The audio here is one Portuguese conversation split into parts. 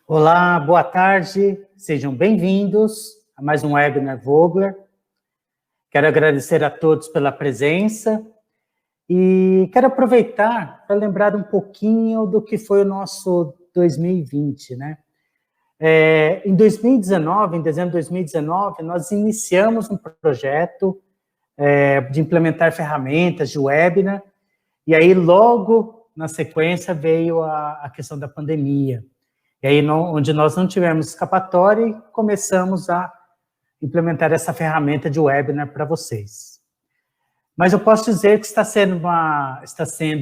Olá, boa tarde, sejam bem-vindos a mais um webinar Vogler. Quero agradecer a todos pela presença e quero aproveitar para lembrar um pouquinho do que foi o nosso 2020, né? Em 2019, em dezembro de 2019, nós iniciamos um projeto de implementar ferramentas de webinar, e aí logo na sequência veio a questão da pandemia. E aí, onde nós não tivemos escapatória, e começamos a implementar essa ferramenta de webinar para vocês. Mas eu posso dizer que está sendo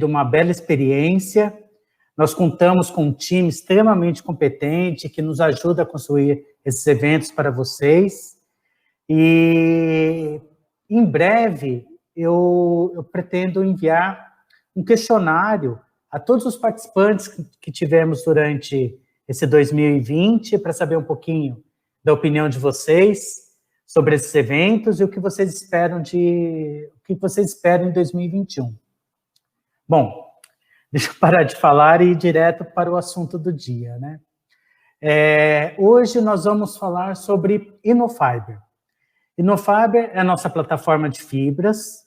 uma bela experiência. Nós contamos com um time extremamente competente que nos ajuda a construir esses eventos para vocês. E em breve eu pretendo enviar um questionário a todos os participantes que tivemos durante esse 2020, para saber um pouquinho da opinião de vocês sobre esses eventos e o que vocês esperam em 2021. Bom, deixa eu parar de falar e ir direto para o assunto do dia, né? Hoje nós vamos falar sobre InnoFiber. InnoFiber é a nossa plataforma de fibras,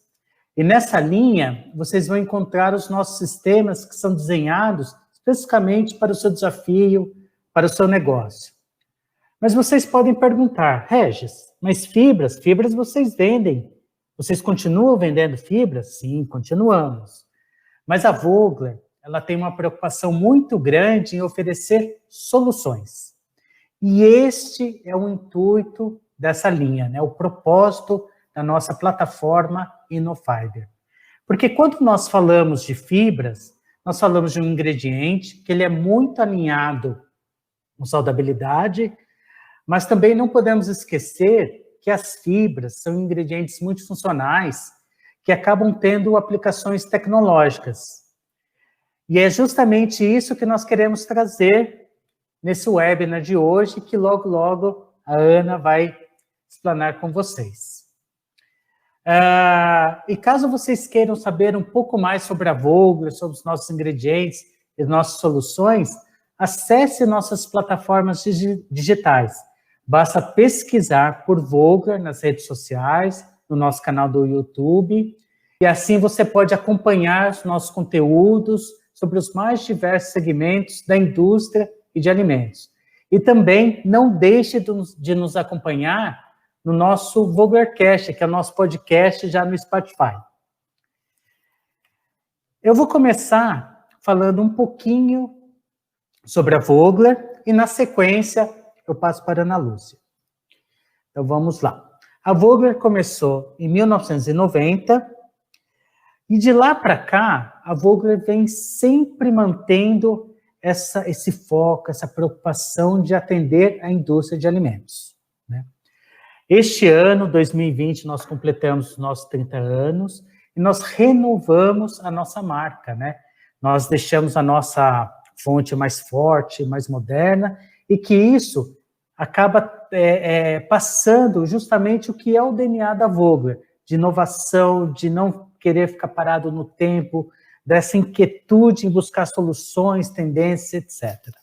e nessa linha vocês vão encontrar os nossos sistemas que são desenhados especificamente para o seu desafio, para o seu negócio. Mas vocês podem perguntar, Regis, mas fibras vocês vendem? Vocês continuam vendendo fibras? Sim, continuamos. Mas a Vogler, ela tem uma preocupação muito grande em oferecer soluções. E este é o intuito dessa linha, né? O propósito da nossa plataforma InnoFiber. Porque quando nós falamos de fibras, nós falamos de um ingrediente que ele é muito alinhado com saudabilidade, mas também não podemos esquecer que as fibras são ingredientes multifuncionais que acabam tendo aplicações tecnológicas. E é justamente isso que nós queremos trazer nesse webinar de hoje, que logo, logo a Ana vai explanar com vocês. E caso vocês queiram saber um pouco mais sobre a Vogler, sobre os nossos ingredientes e nossas soluções, acesse nossas plataformas digitais. Basta pesquisar por Vogler nas redes sociais, no nosso canal do YouTube, e assim você pode acompanhar os nossos conteúdos sobre os mais diversos segmentos da indústria e de alimentos. E também não deixe de nos acompanhar no nosso Voglercast, que é o nosso podcast já no Spotify. Eu vou começar falando um pouquinho sobre a Vogler e, na sequência, eu passo para a Ana Lúcia. Então, vamos lá. A Vogler começou em 1990 e, de lá para cá, a Vogler vem sempre mantendo esse foco, essa preocupação de atender a indústria de alimentos, né? Este ano, 2020, nós completamos os nossos 30 anos e nós renovamos a nossa marca, né? Nós deixamos a nossa fonte mais forte, mais moderna, e que isso acaba passando justamente o que é o DNA da Vogler, de inovação, de não querer ficar parado no tempo, dessa inquietude em buscar soluções, tendências, etc.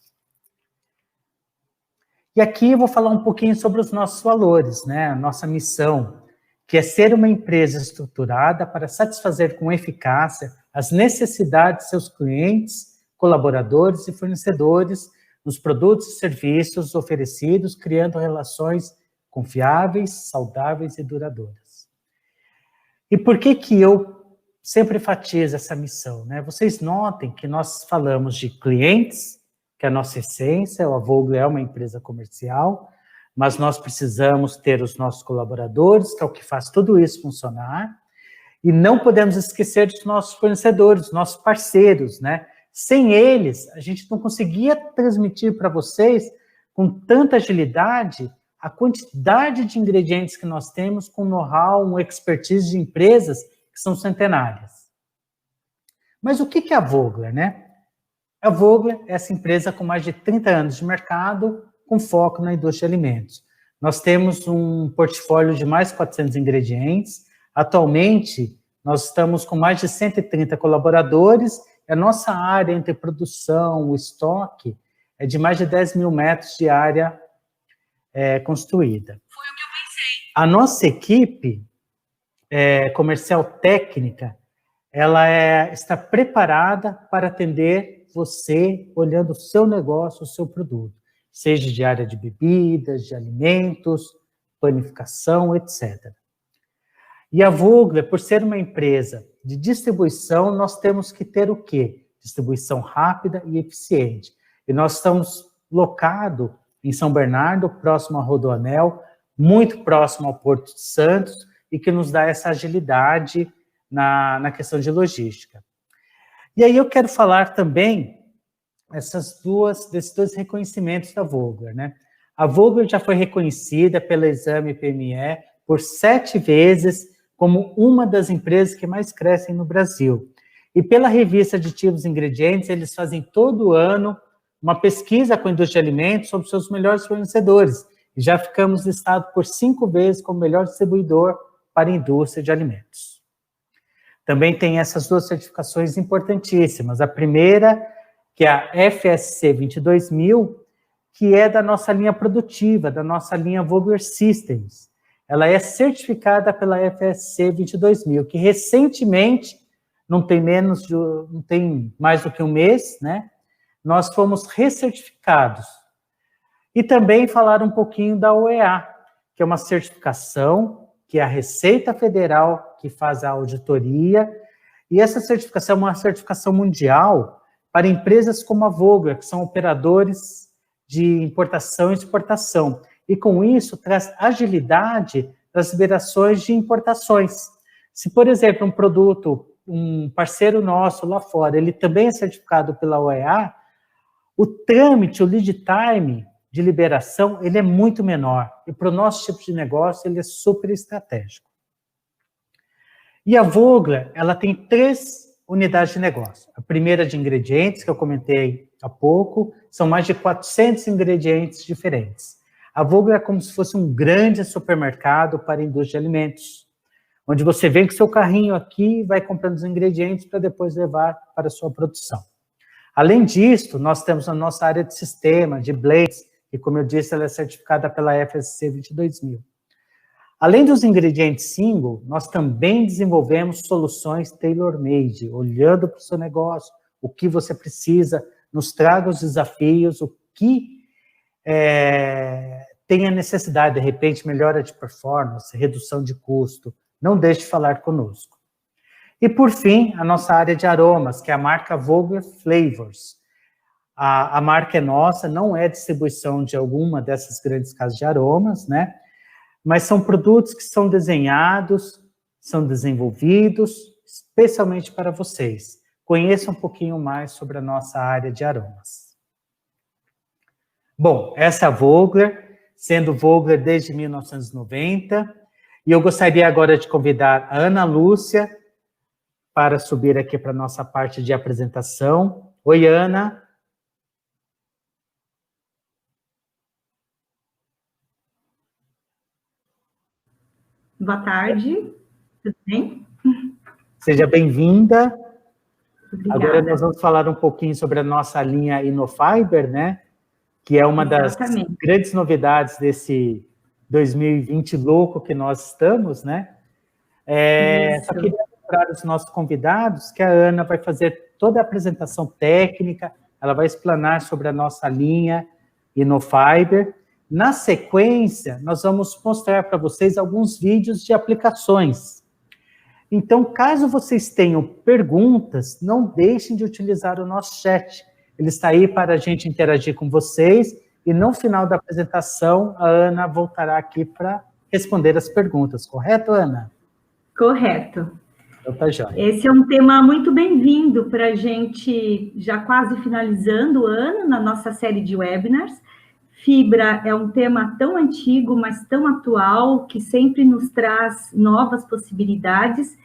E aqui eu vou falar um pouquinho sobre os nossos valores, né? A nossa missão, que é ser uma empresa estruturada para satisfazer com eficácia as necessidades de seus clientes, colaboradores e fornecedores nos produtos e serviços oferecidos, criando relações confiáveis, saudáveis e duradouras. E por que eu sempre enfatizo essa missão, né? Vocês notem que nós falamos de clientes, que é a nossa essência, a Vogler é uma empresa comercial, mas nós precisamos ter os nossos colaboradores, que é o que faz tudo isso funcionar, e não podemos esquecer dos nossos fornecedores, dos nossos parceiros, né? Sem eles, a gente não conseguia transmitir para vocês, com tanta agilidade, a quantidade de ingredientes que nós temos, com know-how, uma expertise de empresas que são centenárias. Mas o que é a Vogler, né? A Vogler é essa empresa com mais de 30 anos de mercado, com foco na indústria de alimentos. Nós temos um portfólio de mais de 400 ingredientes. Atualmente, nós estamos com mais de 130 colaboradores, e a nossa área entre produção, o estoque, é de mais de 10 mil metros de área construída. Foi o que eu pensei. A nossa equipe comercial técnica, ela está preparada para atender você, olhando o seu negócio, o seu produto, seja de área de bebidas, de alimentos, panificação, etc. E a Vogler, por ser uma empresa de distribuição, nós temos que ter o quê? Distribuição rápida e eficiente. E nós estamos locados em São Bernardo, próximo a Rodoanel, muito próximo ao Porto de Santos, e que nos dá essa agilidade na questão de logística. E aí eu quero falar também desses dois reconhecimentos da Vogler, né? A Vogler já foi reconhecida pelo exame PME por 7 vezes como uma das empresas que mais crescem no Brasil. E pela revista Aditivos e Ingredientes, eles fazem todo ano uma pesquisa com a indústria de alimentos sobre seus melhores fornecedores. E já ficamos listados por 5 vezes como melhor distribuidor para a indústria de alimentos. Também tem essas 2 certificações importantíssimas. A primeira, que é a FSC 22000, que é da nossa linha produtiva, da nossa linha Vogler Systems. Ela é certificada pela FSC 22000, que recentemente, não tem mais do que um mês, né? Nós fomos recertificados. E também falar um pouquinho da OEA, que é uma certificação que é a Receita Federal que faz a auditoria, e essa certificação é uma certificação mundial para empresas como a Vogler, que são operadores de importação e exportação, e com isso traz agilidade das liberações de importações. Se, por exemplo, um produto, um parceiro nosso lá fora, ele também é certificado pela OEA, o trâmite, o lead time de liberação, ele é muito menor. E para o nosso tipo de negócio, ele é super estratégico. E a Vogler, ela tem 3 unidades de negócio. A primeira de ingredientes, que eu comentei há pouco, são mais de 400 ingredientes diferentes. A Vogler é como se fosse um grande supermercado para a indústria de alimentos, onde você vem com seu carrinho aqui e vai comprando os ingredientes para depois levar para a sua produção. Além disso, nós temos a nossa área de sistema, de blends, e como eu disse, ela é certificada pela FSC 22000. Além dos ingredientes single, nós também desenvolvemos soluções tailor-made, olhando para o seu negócio, o que você precisa, nos traga os desafios, o que tem a necessidade, de repente, melhora de performance, redução de custo. Não deixe de falar conosco. E, por fim, a nossa área de aromas, que é a marca Vogler Flavors. A marca é nossa, não é distribuição de alguma dessas grandes casas de aromas, né? Mas são produtos que são desenhados, são desenvolvidos, especialmente para vocês. Conheça um pouquinho mais sobre a nossa área de aromas. Bom, essa é a Vogler, sendo Vogler desde 1990, e eu gostaria agora de convidar a Ana Lúcia para subir aqui para a nossa parte de apresentação. Oi, Ana. Boa tarde, tudo bem? Seja bem-vinda. Obrigada. Agora nós vamos falar um pouquinho sobre a nossa linha InnoFiber, né? Que é uma das grandes novidades desse 2020 louco que nós estamos, né? Só queria lembrar os nossos convidados que a Ana vai fazer toda a apresentação técnica, ela vai explanar sobre a nossa linha InnoFiber. Na sequência, nós vamos mostrar para vocês alguns vídeos de aplicações. Então, caso vocês tenham perguntas, não deixem de utilizar o nosso chat. Ele está aí para a gente interagir com vocês, e no final da apresentação, a Ana voltará aqui para responder as perguntas. Correto, Ana? Correto. Então, tá jóia. Esse é um tema muito bem-vindo para a gente, já quase finalizando o ano, na nossa série de webinars. Fibra é um tema tão antigo, mas tão atual, que sempre nos traz novas possibilidades.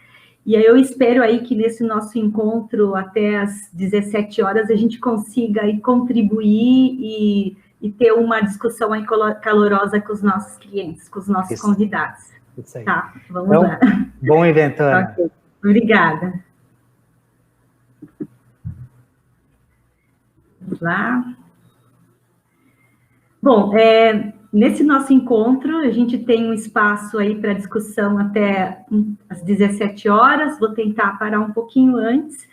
E aí eu espero aí que nesse nosso encontro, até às 17 horas, a gente consiga aí contribuir e ter uma discussão aí calorosa com os nossos clientes, com os nossos convidados. Isso aí. Tá, vamos então, lá. Bom evento, Ana. Okay. Obrigada. Vamos lá. Bom, nesse nosso encontro, a gente tem um espaço aí para discussão até às 17 horas. Vou tentar parar um pouquinho antes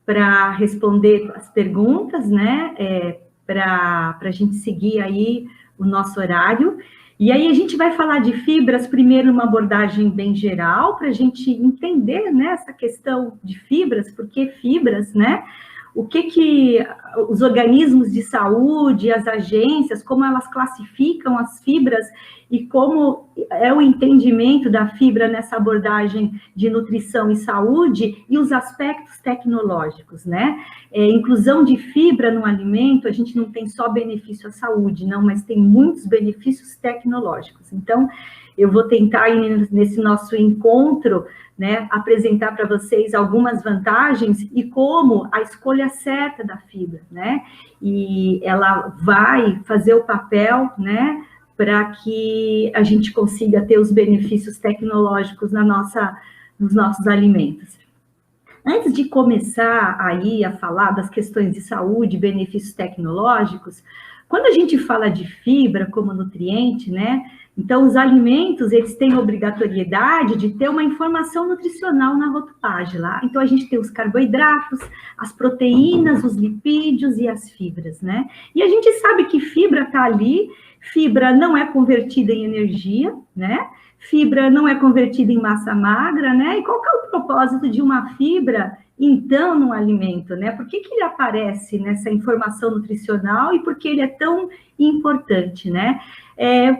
para responder as perguntas, né? Para a gente seguir aí o nosso horário. E aí a gente vai falar de fibras, primeiro uma abordagem bem geral, para a gente entender, né, essa questão de fibras, porque fibras, né? O que os organismos de saúde, as agências, como elas classificam as fibras e como é o entendimento da fibra nessa abordagem de nutrição e saúde e os aspectos tecnológicos, né? Inclusão de fibra no alimento, a gente não tem só benefício à saúde, não, mas tem muitos benefícios tecnológicos. Então, eu vou tentar, nesse nosso encontro, né, apresentar para vocês algumas vantagens e como a escolha certa da fibra, né? E ela vai fazer o papel, né, para que a gente consiga ter os benefícios tecnológicos nos nossos alimentos. Antes de começar aí a falar das questões de saúde, benefícios tecnológicos, quando a gente fala de fibra como nutriente, né? Então, os alimentos, eles têm obrigatoriedade de ter uma informação nutricional na rotulagem lá. Então, a gente tem os carboidratos, as proteínas, os lipídios e as fibras, né? E a gente sabe que fibra está ali, fibra não é convertida em energia, né? Fibra não é convertida em massa magra, né? E qual que é o propósito de uma fibra, então, no alimento, né? Por que ele aparece nessa informação nutricional e por que ele é tão importante, né?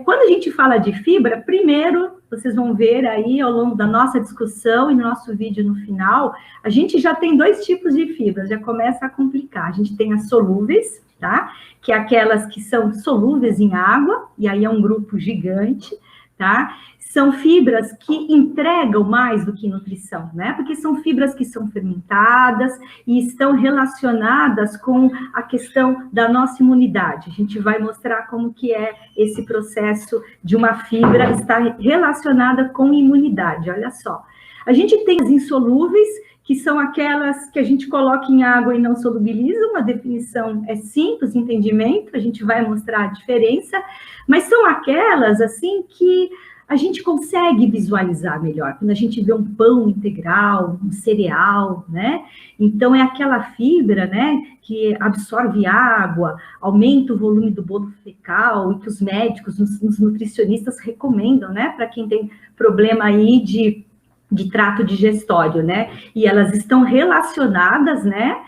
Quando a gente fala de fibra, primeiro, vocês vão ver aí ao longo da nossa discussão e no nosso vídeo no final, a gente já tem dois tipos de fibras, já começa a complicar. A gente tem as solúveis, tá? Que é aquelas que são solúveis em água, e aí é um grupo gigante, tá? São fibras que entregam mais do que nutrição, né? Porque são fibras que são fermentadas e estão relacionadas com a questão da nossa imunidade. A gente vai mostrar como que é esse processo de uma fibra estar relacionada com imunidade, olha só. A gente tem as insolúveis, que são aquelas que a gente coloca em água e não solubiliza, uma definição é simples, entendimento, a gente vai mostrar a diferença, mas são aquelas, assim, que a gente consegue visualizar melhor, quando a gente vê um pão integral, um cereal, né? Então, é aquela fibra, né, que absorve água, aumenta o volume do bolo fecal, e que os médicos, os nutricionistas recomendam, né, para quem tem problema aí de trato digestório, né? E elas estão relacionadas, né?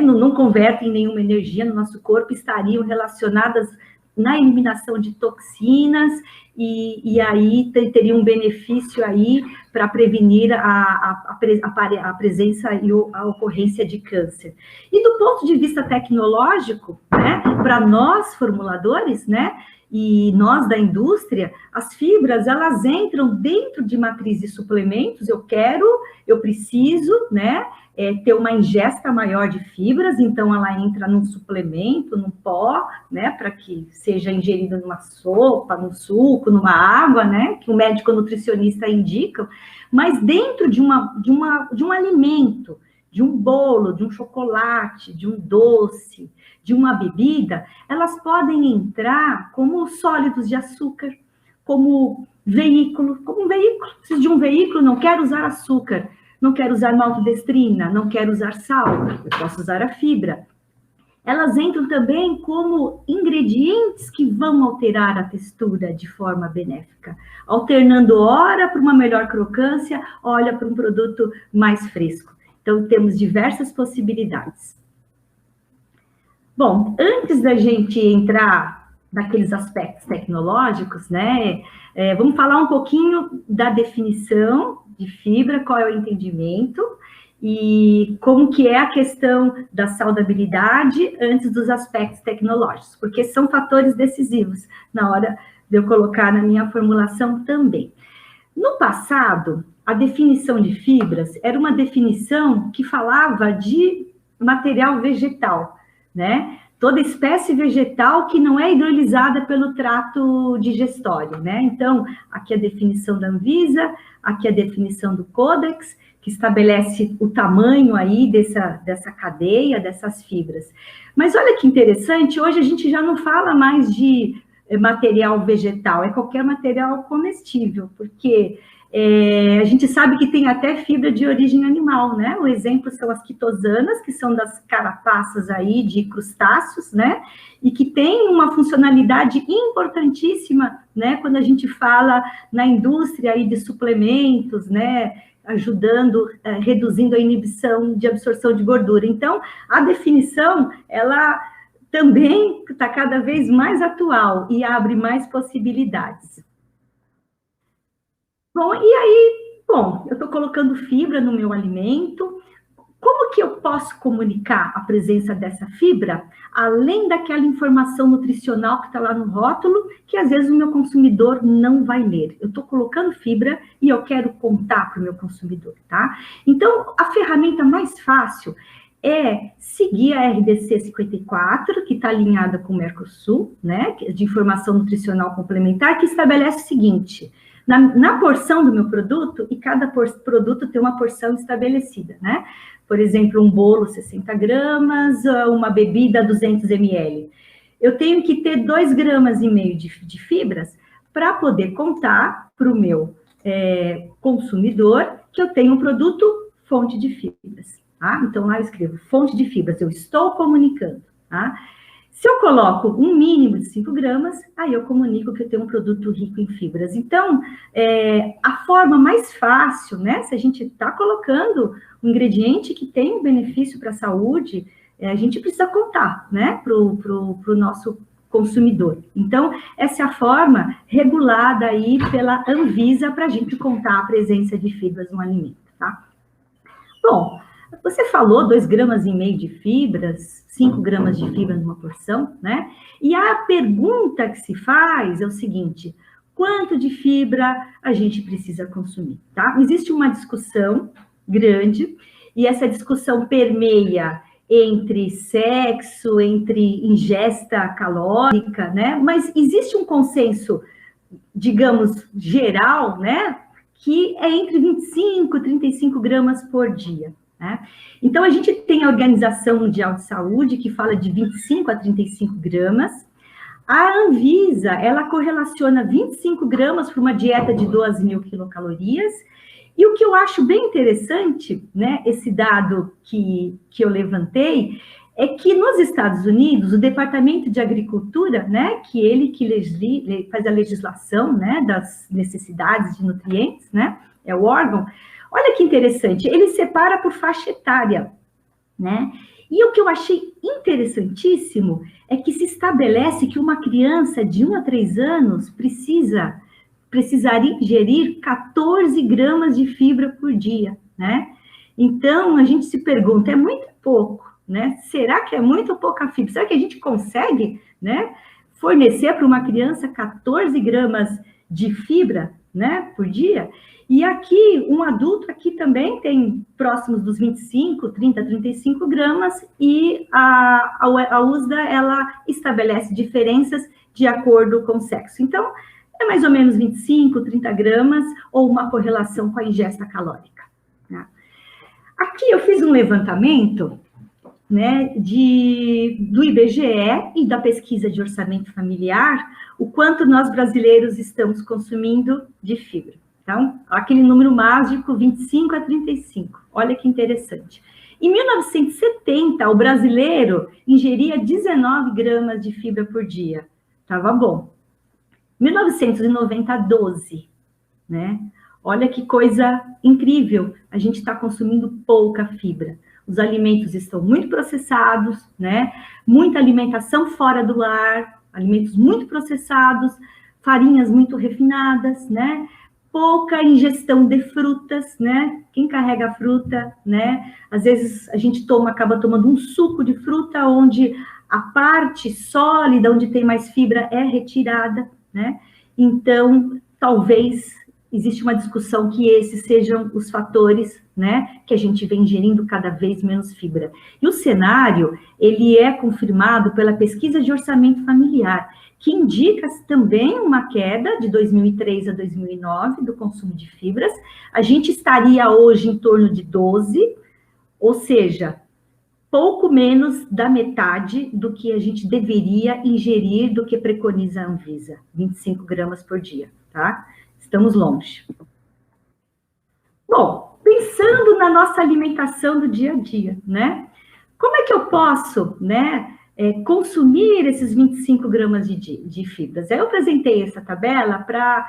Não convertem nenhuma energia no nosso corpo, estariam relacionadas na eliminação de toxinas e aí teria um benefício aí para prevenir a presença e a ocorrência de câncer. E do ponto de vista tecnológico, né, para nós formuladores, né, e nós da indústria, as fibras, elas entram dentro de matriz de suplementos, eu preciso, né, ter uma ingesta maior de fibras, então ela entra num suplemento, num pó, né, para que seja ingerida numa sopa, num suco, numa água, né, que o médico nutricionista indica, mas dentro de um alimento, de um bolo, de um chocolate, de um doce, de uma bebida, elas podem entrar como sólidos de açúcar, como veículo, preciso de um veículo, não quero usar açúcar, não quero usar maltodestrina, não quero usar sal, eu posso usar a fibra. Elas entram também como ingredientes que vão alterar a textura de forma benéfica, alternando ora para uma melhor crocância, ora para um produto mais fresco. Então, temos diversas possibilidades. Bom, antes da gente entrar naqueles aspectos tecnológicos, né, vamos falar um pouquinho da definição de fibra, qual é o entendimento e como que é a questão da saudabilidade antes dos aspectos tecnológicos, porque são fatores decisivos na hora de eu colocar na minha formulação também. No passado, a definição de fibras era uma definição que falava de material vegetal, né? Toda espécie vegetal que não é hidrolisada pelo trato digestório, né? Então, aqui a definição da Anvisa, aqui a definição do Codex, que estabelece o tamanho aí dessa cadeia, dessas fibras. Mas olha que interessante, hoje a gente já não fala mais de material vegetal, é qualquer material comestível, porque a gente sabe que tem até fibra de origem animal, né? O exemplo são as quitosanas, que são das carapaças aí de crustáceos, né? E que tem uma funcionalidade importantíssima, né? Quando a gente fala na indústria aí de suplementos, né? Ajudando, reduzindo a inibição de absorção de gordura. Então, a definição, ela também está cada vez mais atual e abre mais possibilidades. Bom, e aí, eu estou colocando fibra no meu alimento. Como que eu posso comunicar a presença dessa fibra, além daquela informação nutricional que está lá no rótulo, que às vezes o meu consumidor não vai ler? Eu estou colocando fibra e eu quero contar para o meu consumidor, tá? Então, a ferramenta mais fácil é seguir a RDC 54, que está alinhada com o Mercosul, né, de informação nutricional complementar, que estabelece o seguinte: na porção do meu produto, e cada produto tem uma porção estabelecida, né? Por exemplo, um bolo 60 gramas, uma bebida 200 ml. Eu tenho que ter 2,5 gramas de fibras para poder contar para o meu consumidor que eu tenho um produto fonte de fibras. Tá? Então, lá eu escrevo fonte de fibras, eu estou comunicando. Tá? Se eu coloco um mínimo de 5 gramas, aí eu comunico que eu tenho um produto rico em fibras. Então, a forma mais fácil, né? Se a gente está colocando um ingrediente que tem um benefício para a saúde, a gente precisa contar, né? Para o nosso consumidor. Então, essa é a forma regulada aí pela Anvisa para a gente contar a presença de fibras no alimento, tá? Bom, você falou 2,5 gramas de fibras, 5 gramas de fibra numa porção, né? E a pergunta que se faz é o seguinte: quanto de fibra a gente precisa consumir, tá? Existe uma discussão grande, e essa discussão permeia entre sexo, entre ingesta calórica, né? Mas existe um consenso, digamos, geral, né? Que é entre 25 e 35 gramas por dia. Né? Então, a gente tem a Organização Mundial de Saúde, que fala de 25 a 35 gramas. A Anvisa, ela correlaciona 25 gramas para uma dieta de 2.000 quilocalorias. E o que eu acho bem interessante, né, esse dado que eu levantei, é que nos Estados Unidos, o Departamento de Agricultura, né, que faz a legislação, né, das necessidades de nutrientes, né, é o órgão. Olha que interessante, ele separa por faixa etária, né? E o que eu achei interessantíssimo é que se estabelece que uma criança de 1 a 3 anos precisaria ingerir 14 gramas de fibra por dia, né? Então, a gente se pergunta, é muito pouco, né? Será que é muito pouca fibra? Será que a gente consegue, né, fornecer para uma criança 14 gramas de fibra, né, por dia? E aqui, um adulto aqui também tem próximos dos 25, 30, 35 gramas, e a USDA, ela estabelece diferenças de acordo com o sexo. Então, é mais ou menos 25, 30 gramas, ou uma correlação com a ingesta calórica. Né? Aqui eu fiz um levantamento, né, do IBGE e da pesquisa de orçamento familiar, o quanto nós brasileiros estamos consumindo de fibra. Então, aquele número mágico, 25 a 35. Olha que interessante. Em 1970, o brasileiro ingeria 19 gramas de fibra por dia. Estava bom. 1990, 12. Né? Olha que coisa incrível. A gente está consumindo pouca fibra. Os alimentos estão muito processados, né? Muita alimentação fora do lar, alimentos muito processados, farinhas muito refinadas, né? Pouca ingestão de frutas, né? Quem carrega fruta, né? Às vezes a gente acaba tomando um suco de fruta onde a parte sólida, onde tem mais fibra, é retirada, né? Então, talvez existe uma discussão que esses sejam os fatores, né? Que a gente vem ingerindo cada vez menos fibra. E o cenário, ele é confirmado pela pesquisa de orçamento familiar, que indica também uma queda de 2003 a 2009 do consumo de fibras. A gente estaria hoje em torno de 12, ou seja, pouco menos da metade do que a gente deveria ingerir, do que preconiza a Anvisa, 25 gramas por dia, tá? Estamos longe. Bom, pensando na nossa alimentação do dia a dia, né? Como é que eu posso, né, consumir esses 25 gramas de fibras? Eu apresentei essa tabela para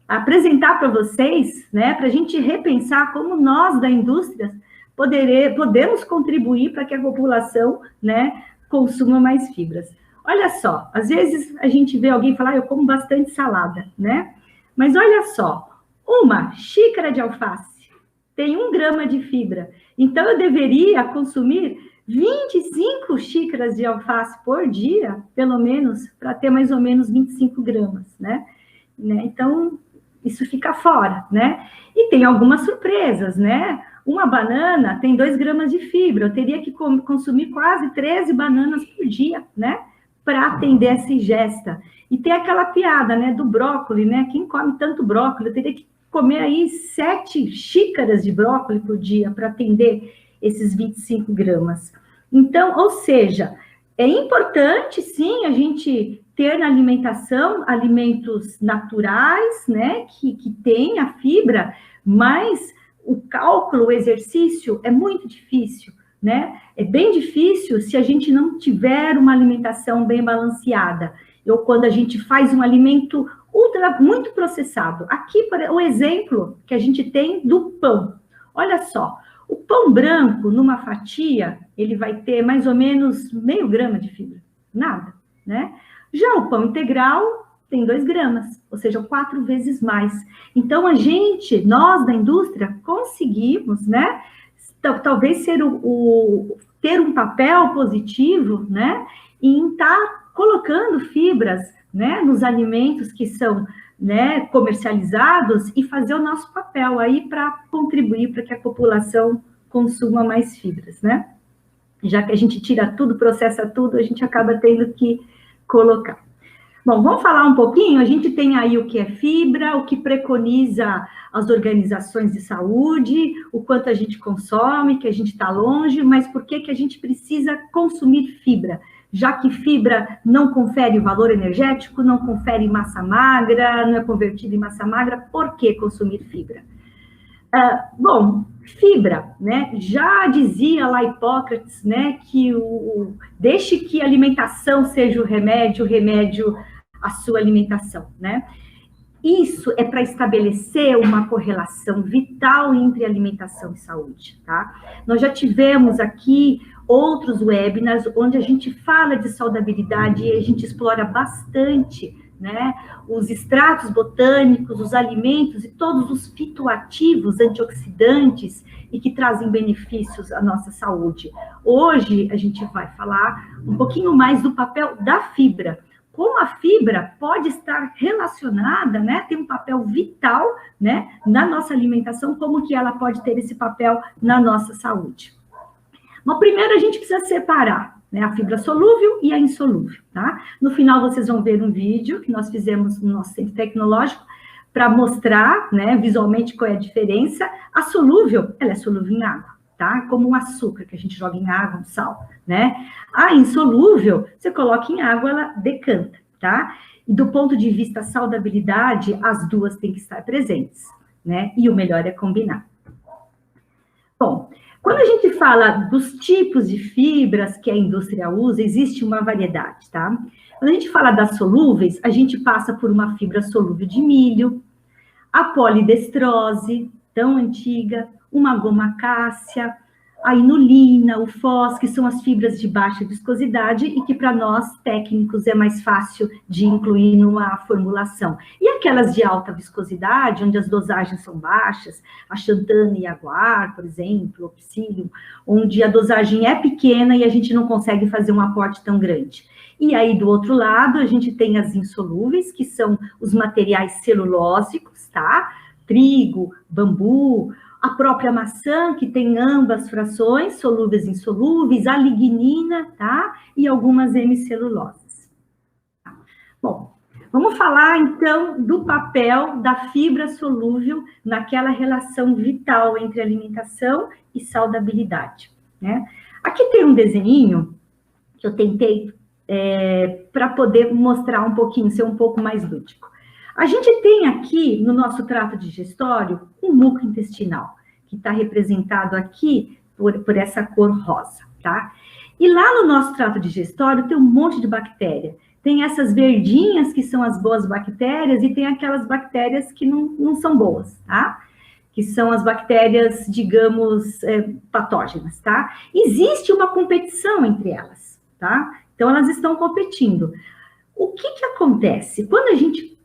apresentar para vocês, né, para a gente repensar como nós da indústria podemos contribuir para que a população, né, consuma mais fibras. Olha só, às vezes a gente vê alguém falar, eu como bastante salada, né? Mas olha só, uma xícara de alface tem 1 grama de fibra. Então, eu deveria consumir 25 xícaras de alface por dia, pelo menos, para ter mais ou menos 25 gramas, né? Então, isso fica fora, né? E tem algumas surpresas, né? Uma banana tem 2 gramas de fibra, eu teria que consumir quase 13 bananas por dia, né? Para atender essa ingesta. E tem aquela piada, né, do brócolis, né? Quem come tanto brócolis, eu teria que comer aí 7 xícaras de brócolis por dia para atender esses 25 gramas. Então, ou seja, é importante, sim, a gente ter na alimentação alimentos naturais, né, que tem a fibra, mas o cálculo, o exercício é muito difícil, né? É bem difícil se a gente não tiver uma alimentação bem balanceada. Ou quando a gente faz um alimento muito processado. Aqui, o exemplo que a gente tem do pão. Olha só, o pão branco, numa fatia, ele vai ter mais ou menos meio grama de fibra. Nada, né? Já o pão integral tem 2 gramas, ou seja, 4 vezes mais. Então, nós da indústria, conseguimos, né, talvez ter um papel positivo, né, em estar colocando fibras, né, nos alimentos que são, né, comercializados e fazer o nosso papel aí para contribuir para que a população consuma mais fibras, né? Já que a gente tira tudo, processa tudo, a gente acaba tendo que colocar. Bom, vamos falar um pouquinho, a gente tem aí o que é fibra, o que preconiza as organizações de saúde, o quanto a gente consome, que a gente está longe, mas por que a gente precisa consumir fibra? Já que fibra não confere valor energético, não confere massa magra, não é convertida em massa magra, por que consumir fibra? Bom, fibra, né? Já dizia lá Hipócrates, né, que deixe que a alimentação seja o remédio a sua alimentação, né? Isso é para estabelecer uma correlação vital entre alimentação e saúde, tá? Nós já tivemos aqui outros webinars onde a gente fala de saudabilidade e a gente explora bastante, né, os extratos botânicos, os alimentos e todos os fitoativos antioxidantes e que trazem benefícios à nossa saúde. Hoje a gente vai falar um pouquinho mais do papel da fibra. Como a fibra pode estar relacionada, né, tem um papel vital, né, na nossa alimentação, como que ela pode ter esse papel na nossa saúde. Mas primeiro a gente precisa separar, né, a fibra solúvel e a insolúvel, tá? No final vocês vão ver um vídeo que nós fizemos no nosso centro tecnológico para mostrar, né, visualmente qual é a diferença. A solúvel, ela é solúvel em água, tá? Como um açúcar que a gente joga em água, um sal, né? A insolúvel, você coloca em água, ela decanta, tá? E do ponto de vista saudabilidade, as duas têm que estar presentes, né? E o melhor é combinar. Bom, quando a gente fala dos tipos de fibras que a indústria usa, existe uma variedade, tá? Quando a gente fala das solúveis, a gente passa por uma fibra solúvel de milho, a polidestrose, tão antiga, uma goma cássia, a inulina, o fós, que são as fibras de baixa viscosidade e que para nós técnicos é mais fácil de incluir numa formulação. E aquelas de alta viscosidade, onde as dosagens são baixas, a xantana e aguar, por exemplo, o psyllium, onde a dosagem é pequena e a gente não consegue fazer um aporte tão grande. E aí, do outro lado, a gente tem as insolúveis, que são os materiais celulósicos, tá? Trigo, bambu, a própria maçã, que tem ambas frações, solúveis e insolúveis, a lignina, tá? E algumas hemiceluloses. Bom, vamos falar, então, do papel da fibra solúvel naquela relação vital entre alimentação e saudabilidade, né? Aqui tem um desenho que eu tentei para poder mostrar um pouquinho, ser um pouco mais lúdico. A gente tem aqui, no nosso trato digestório, um muco intestinal, que está representado aqui por essa cor rosa, tá? E lá no nosso trato digestório tem um monte de bactéria. Tem essas verdinhas, que são as boas bactérias, e tem aquelas bactérias que não são boas, tá? Que são as bactérias, digamos, patógenas, tá? Existe uma competição entre elas, tá? Então, elas estão competindo. O que acontece? Quando a gente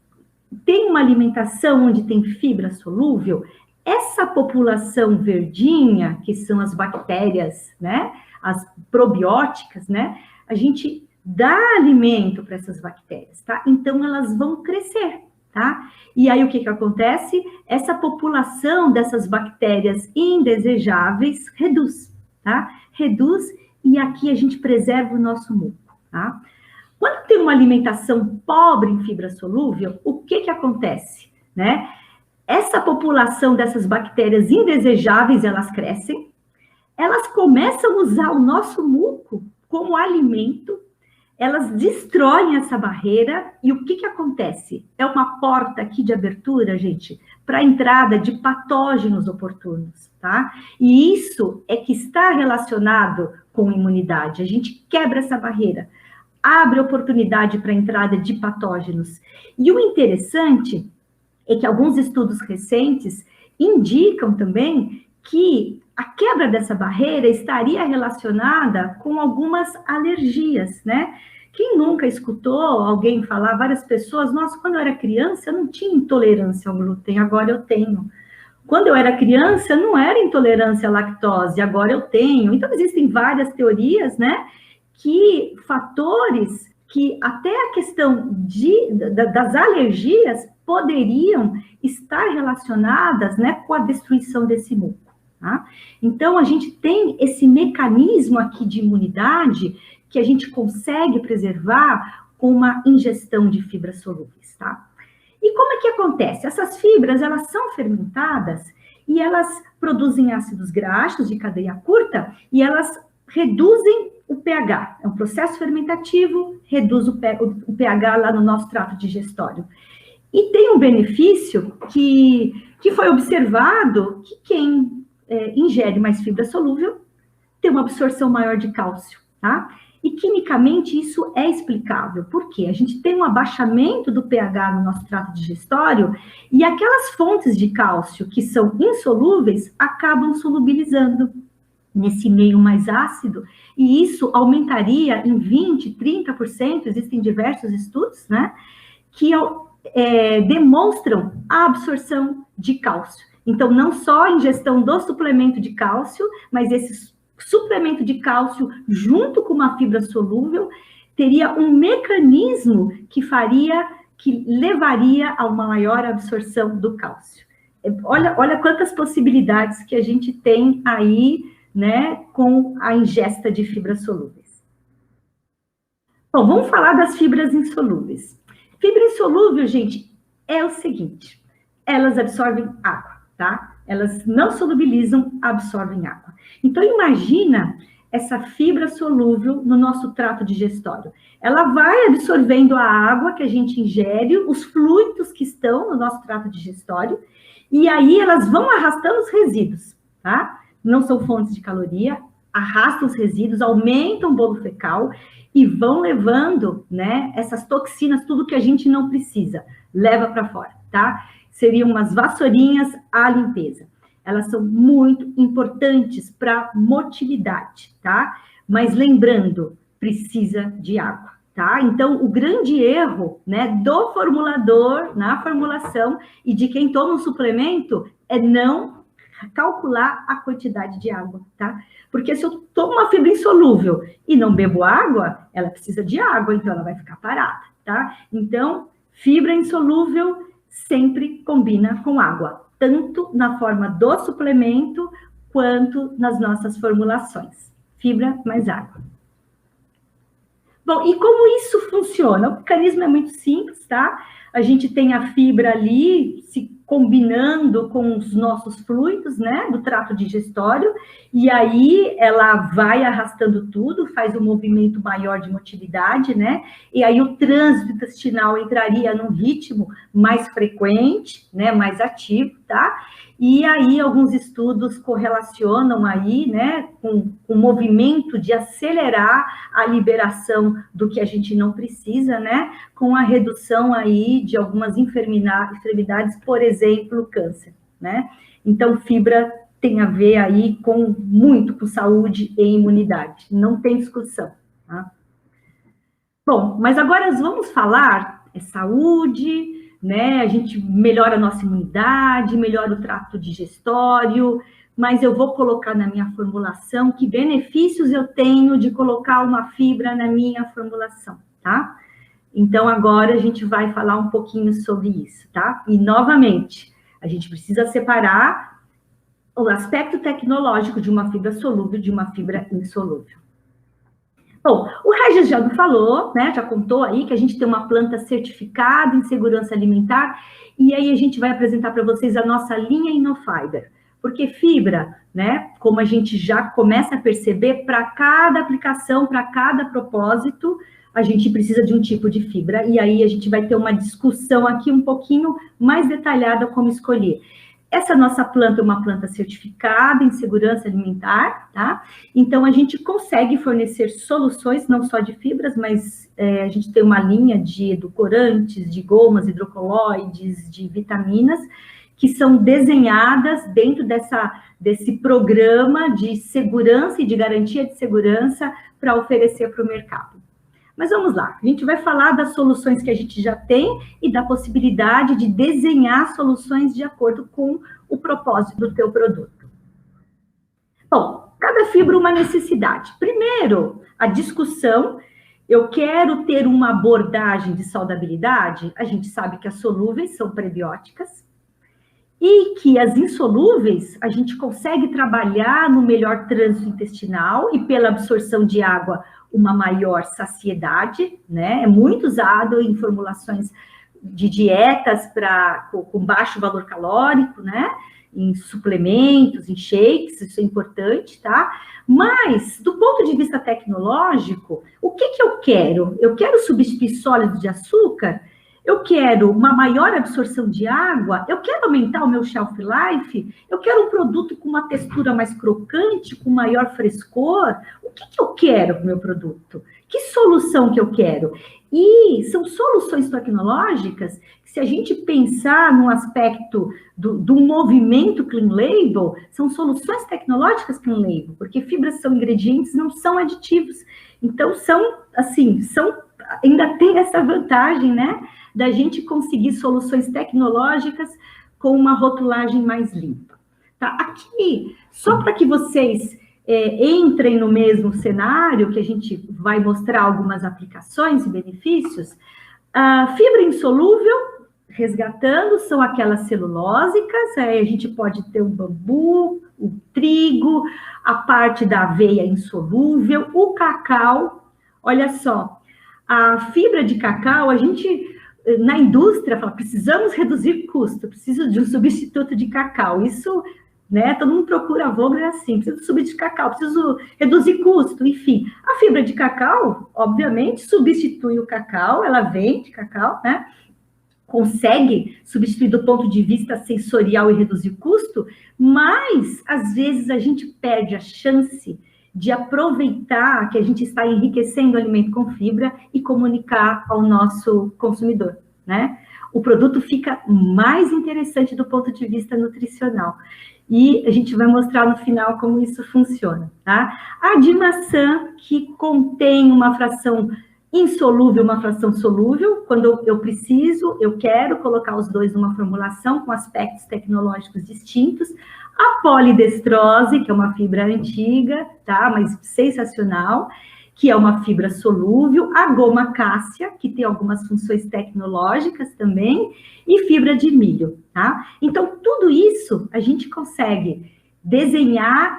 tem uma alimentação onde tem fibra solúvel, essa população verdinha, que são as bactérias, né? As probióticas, né? A gente dá alimento para essas bactérias, tá? Então, elas vão crescer, tá? E aí, o que acontece? Essa população dessas bactérias indesejáveis reduz, tá? Reduz, e aqui a gente preserva o nosso muco, tá? Quando tem uma alimentação pobre em fibra solúvel, o que acontece, né? Essa população dessas bactérias indesejáveis, elas crescem, elas começam a usar o nosso muco como alimento, elas destroem essa barreira, e o que acontece? É uma porta aqui de abertura, gente, para a entrada de patógenos oportunos, tá? E isso é que está relacionado com imunidade. A gente quebra essa barreira, abre oportunidade para a entrada de patógenos. E o interessante é que alguns estudos recentes indicam também que a quebra dessa barreira estaria relacionada com algumas alergias, né? Quem nunca escutou alguém falar, várias pessoas, nossa, quando eu era criança eu não tinha intolerância ao glúten, agora eu tenho. Quando eu era criança não era intolerância à lactose, agora eu tenho. Então existem várias teorias, né? Que fatores que até a questão das alergias poderiam estar relacionadas, né, com a destruição desse muco, tá? Então, a gente tem esse mecanismo aqui de imunidade que a gente consegue preservar com uma ingestão de fibras solúveis, tá? E como é que acontece? Essas fibras, elas são fermentadas e elas produzem ácidos graxos de cadeia curta e elas reduzem o pH. É um processo fermentativo, reduz o pH lá no nosso trato digestório. E tem um benefício que foi observado que quem ingere mais fibra solúvel tem uma absorção maior de cálcio, tá? E quimicamente isso é explicável. Por quê? A gente tem um abaixamento do pH no nosso trato digestório e aquelas fontes de cálcio que são insolúveis acabam solubilizando nesse meio mais ácido, e isso aumentaria em 20%, 30%, existem diversos estudos, né, que demonstram a absorção de cálcio. Então, não só a ingestão do suplemento de cálcio, mas esse suplemento de cálcio junto com uma fibra solúvel teria um mecanismo que levaria a uma maior absorção do cálcio. Olha quantas possibilidades que a gente tem aí, né, com a ingesta de fibras solúveis. Bom, vamos falar das fibras insolúveis. Fibra insolúvel, gente, é o seguinte, elas absorvem água, tá? Elas não solubilizam, absorvem água. Então, imagina essa fibra solúvel no nosso trato digestório. Ela vai absorvendo a água que a gente ingere, os fluidos que estão no nosso trato digestório, e aí elas vão arrastando os resíduos, tá? Não são fontes de caloria, arrastam os resíduos, aumentam o bolo fecal e vão levando, né, essas toxinas, tudo que a gente não precisa, leva para fora, tá? Seriam umas vassourinhas à limpeza. Elas são muito importantes para motilidade, tá? Mas lembrando, precisa de água, tá? Então, o grande erro, né, do formulador na formulação e de quem toma um suplemento é não calcular a quantidade de água, tá? Porque se eu tomo uma fibra insolúvel e não bebo água, ela precisa de água, então ela vai ficar parada, tá? Então, fibra insolúvel sempre combina com água, tanto na forma do suplemento, quanto nas nossas formulações. Fibra mais água. Bom, e como isso funciona? O mecanismo é muito simples, tá? A gente tem a fibra ali se combinando com os nossos fluidos, né, do trato digestório, e aí ela vai arrastando tudo, faz um movimento maior de motilidade, né, e aí o trânsito intestinal entraria num ritmo mais frequente, né, mais ativo, tá? E aí alguns estudos correlacionam aí, né, com o movimento de acelerar a liberação do que a gente não precisa, né, com a redução aí de algumas enfermidades, por exemplo, câncer, né? Então, fibra tem a ver aí muito com saúde e imunidade, não tem discussão, tá? Bom, mas agora nós vamos falar saúde, né? A gente melhora a nossa imunidade, melhora o trato digestório, mas eu vou colocar na minha formulação que benefícios eu tenho de colocar uma fibra na minha formulação, tá? Então, agora a gente vai falar um pouquinho sobre isso, tá? E, novamente, a gente precisa separar o aspecto tecnológico de uma fibra solúvel de uma fibra insolúvel. Bom, o Regis já falou, né, já contou aí que a gente tem uma planta certificada em segurança alimentar, e aí a gente vai apresentar para vocês a nossa linha InnoFiber, porque fibra, né, como a gente já começa a perceber, para cada aplicação, para cada propósito, a gente precisa de um tipo de fibra, e aí a gente vai ter uma discussão aqui um pouquinho mais detalhada como escolher. Essa nossa planta é uma planta certificada em segurança alimentar, tá? Então, a gente consegue fornecer soluções, não só de fibras, mas a gente tem uma linha de edulcorantes, de gomas, hidrocolóides, de vitaminas, que são desenhadas dentro desse programa de segurança e de garantia de segurança para oferecer para o mercado. Mas vamos lá, a gente vai falar das soluções que a gente já tem e da possibilidade de desenhar soluções de acordo com o propósito do teu produto. Bom, cada fibra uma necessidade. Primeiro, a discussão, eu quero ter uma abordagem de saudabilidade, a gente sabe que as solúveis são prebióticas, e que as insolúveis, a gente consegue trabalhar no melhor trânsito intestinal e pela absorção de água, uma maior saciedade, né? É muito usado em formulações de dietas com baixo valor calórico, né? Em suplementos, em shakes, isso é importante, tá? Mas, do ponto de vista tecnológico, o que eu quero? Eu quero substituir sólidos de açúcar? Eu quero uma maior absorção de água, eu quero aumentar o meu shelf life, eu quero um produto com uma textura mais crocante, com maior frescor. O que eu quero para o meu produto? Que solução que eu quero? E são soluções tecnológicas que, se a gente pensar no aspecto do movimento Clean Label, são soluções tecnológicas Clean Label, porque fibras são ingredientes, não são aditivos. Então, ainda tem essa vantagem, né? Da gente conseguir soluções tecnológicas com uma rotulagem mais limpa. Tá? Aqui, só para que vocês entrem no mesmo cenário, que a gente vai mostrar algumas aplicações e benefícios, a fibra insolúvel, resgatando, são aquelas celulósicas, aí a gente pode ter o bambu, o trigo, a parte da aveia insolúvel, o cacau. Olha só, a fibra de cacau, a gente... Na indústria, fala, precisamos reduzir custo, preciso de um substituto de cacau. Isso, né, todo mundo procura, a Vogler assim, preciso de substituto de cacau, preciso reduzir custo, enfim. A fibra de cacau, obviamente, substitui o cacau, ela vem de cacau, né, consegue substituir do ponto de vista sensorial e reduzir custo, mas, às vezes, a gente perde a chance de aproveitar que a gente está enriquecendo o alimento com fibra e comunicar ao nosso consumidor, né? O produto fica mais interessante do ponto de vista nutricional. E a gente vai mostrar no final como isso funciona, tá? A de maçã, que contém uma fração insolúvel, uma fração solúvel, quando eu preciso, eu quero colocar os dois numa formulação com aspectos tecnológicos distintos. A polidestrose, que é uma fibra antiga, tá? Mas sensacional, que é uma fibra solúvel. A goma cássia, que tem algumas funções tecnológicas também, e fibra de milho, tá? Então, tudo isso a gente consegue desenhar,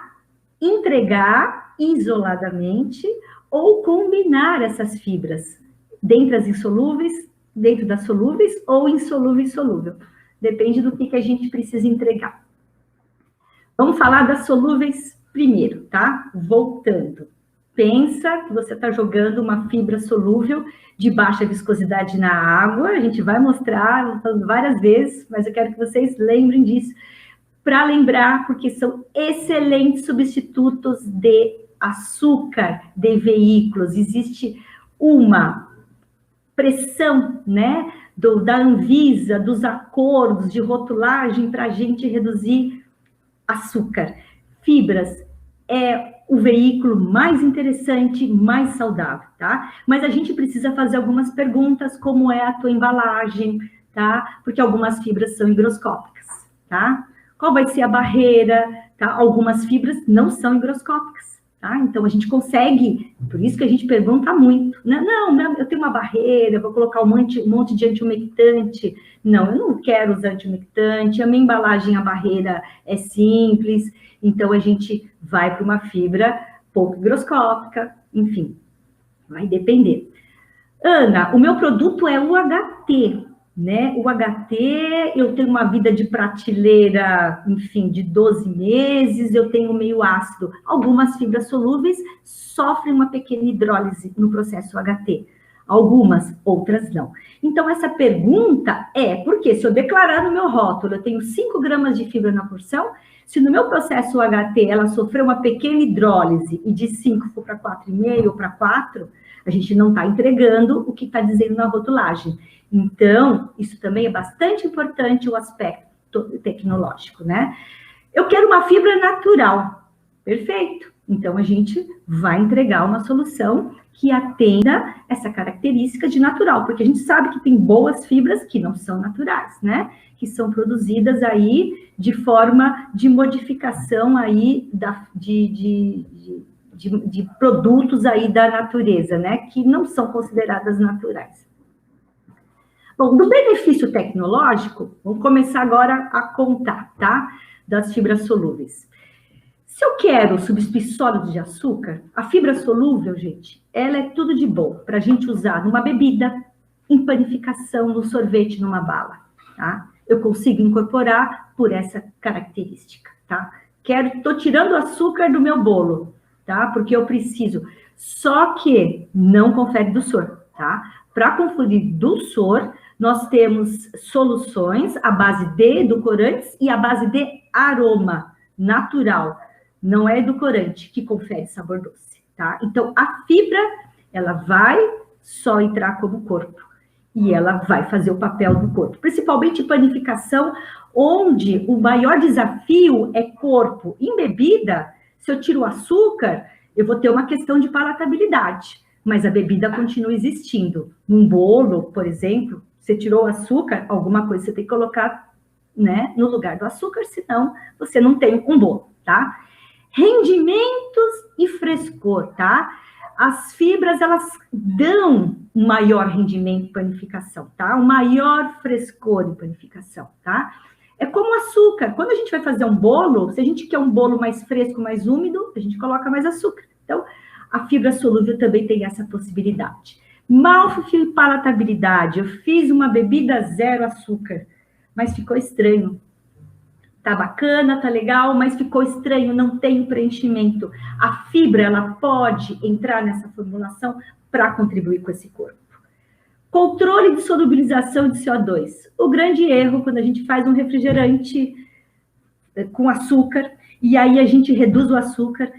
entregar isoladamente, ou combinar essas fibras, dentre as insolúveis, dentro das solúveis, ou insolúvel e solúvel. Depende do que a gente precisa entregar. Vamos falar das solúveis primeiro, tá? Voltando. Pensa que você está jogando uma fibra solúvel de baixa viscosidade na água. A gente vai mostrar, falando várias vezes, mas eu quero que vocês lembrem disso. Para lembrar, porque são excelentes substitutos de açúcar de veículos. Existe uma pressão, né, da Anvisa, dos acordos de rotulagem para a gente reduzir açúcar. Fibras é o veículo mais interessante, mais saudável, tá? Mas a gente precisa fazer algumas perguntas, como é a tua embalagem, tá? Porque algumas fibras são higroscópicas, tá? Qual vai ser a barreira, tá? Algumas fibras não são higroscópicas, tá? Então, a gente consegue, por isso que a gente pergunta muito, né? Não, eu tenho uma barreira, vou colocar um monte de antiumectante. Não, eu não quero usar antiumectante, a minha embalagem, a barreira é simples, então a gente vai para uma fibra pouco higroscópica, enfim, vai depender. Ana, o meu produto é o HT, né? O HT, eu tenho uma vida de prateleira, enfim, de 12 meses, eu tenho meio ácido. Algumas fibras solúveis sofrem uma pequena hidrólise no processo HT. Algumas, outras não. Então, essa pergunta é, porque se eu declarar no meu rótulo, eu tenho 5 gramas de fibra na porção, se no meu processo HT ela sofreu uma pequena hidrólise e de 5 for para 4,5 ou para 4, a gente não está entregando o que está dizendo na rotulagem. Então, isso também é bastante importante, o aspecto tecnológico, né? Eu quero uma fibra natural. Perfeito. Então, a gente vai entregar uma solução que atenda essa característica de natural, porque a gente sabe que tem boas fibras que não são naturais, né? Que são produzidas aí de forma de modificação aí de produtos aí da natureza, né? Que não são consideradas naturais. Bom, do benefício tecnológico, vamos começar agora a contar, tá? Das fibras solúveis. Se eu quero substituir sólidos de açúcar, a fibra solúvel, gente, ela é tudo de bom para a gente usar numa bebida, em panificação, no sorvete, numa bala, tá? Eu consigo incorporar por essa característica, tá? Tô tirando o açúcar do meu bolo, tá? Porque eu preciso. Só que não confere dulçor, tá? Para conferir dulçor, nós temos soluções à base de edulcorantes e à base de aroma natural. Não é edulcorante que confere sabor doce, tá? Então, a fibra, ela vai só entrar como corpo. E ela vai fazer o papel do corpo. Principalmente em panificação, onde o maior desafio é corpo. Em bebida, se eu tiro o açúcar, eu vou ter uma questão de palatabilidade. Mas a bebida continua existindo. Num bolo, por exemplo, você tirou o açúcar, alguma coisa você tem que colocar, né, no lugar do açúcar, senão você não tem um bolo, tá? Rendimentos e frescor, tá? As fibras, elas dão um maior rendimento em panificação, tá? Um maior frescor em panificação, tá? É como açúcar. Quando a gente vai fazer um bolo, se a gente quer um bolo mais fresco, mais úmido, a gente coloca mais açúcar. Então, a fibra solúvel também tem essa possibilidade. Mouthfeel e palatabilidade. Eu fiz uma bebida zero açúcar, mas ficou estranho. Tá bacana, tá legal, mas ficou estranho, não tem preenchimento. A fibra, ela pode entrar nessa formulação para contribuir com esse corpo. Controle de solubilização de CO2. O grande erro, quando a gente faz um refrigerante com açúcar, e aí a gente reduz o açúcar,